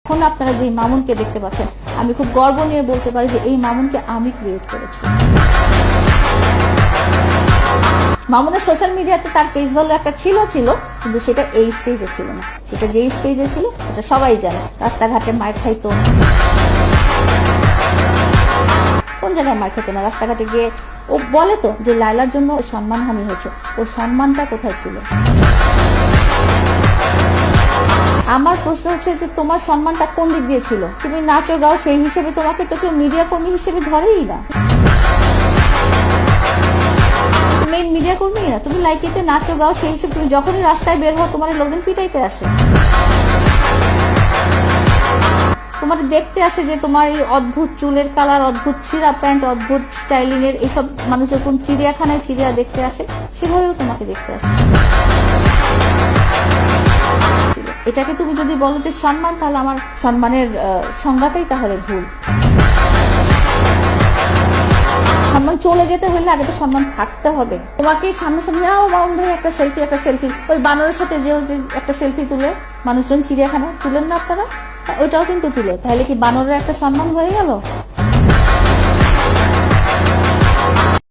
এখন আপনারা যে মামুনকে দেখতে পাচ্ছেন, আমি খুব গর্ব নিয়ে বলতে পারি যে এই মামুনকে আমি ক্রিয়েট করেছি। মামুনের সোশ্যাল মিডিয়াতে তার ফেস ভ্যালু একটা ছিল কিন্তু সেটা এই স্টেজে ছিল না। সেটা যেই স্টেজে ছিল সেটা সবাই জানে। রাস্তাঘাটে মার খাইতো, কোন জায়গায় মার খেতো না, রাস্তাঘাটে গিয়ে ও বলে তো যে লায়লার জন্য সম্মানহানি হয়েছে। ওই সম্মানটা কোথায় ছিল? আমার প্রশ্ন হচ্ছে যে তোমার সম্মানটা কোন দিক দিয়ে ছিল? তুমি নাচো গাও, সেই হিসেবে তোমাকে তো কেউ মিডিয়া কর্মী হিসেবে ধরেই না। মেইন মিডিয়া কর্মী না, তুমি লাইকিতে নাচো গাও, সেই হিসেবে তুমি যখনই রাস্তায় বের হও তোমার লোকজন পিটাইতে আসে, তোমার দেখতে আসে যে তোমার এই অদ্ভুত চুলের কালার, অদ্ভুত ছিঁড়া প্যান্ট, অদ্ভুত স্টাইলিং এর এইসব মানুষের কোন চিড়িয়াখানায় চিড়িয়া দেখতে আসে, সেভাবেও তোমাকে দেখতে আসে। এটাকে তুমি যদি বলো যে সম্মান, তাহলে আমার সম্মানের সংজ্ঞাটাই তাহলে ভুল। সম্মান চলে যেতে হলে আগে তো সম্মান থাকতে হবে। তোমাকে সামনাসামনি মামুন ভাই একটা সেলফি, ওই বানরের সাথে যে একটা সেলফি তুলে মানুষজন চিড়িয়াখানা তুলেন না আপনারা, ওইটাও কিন্তু তুলে, তাহলে কি বানরের একটা সম্মান হয়ে গেল?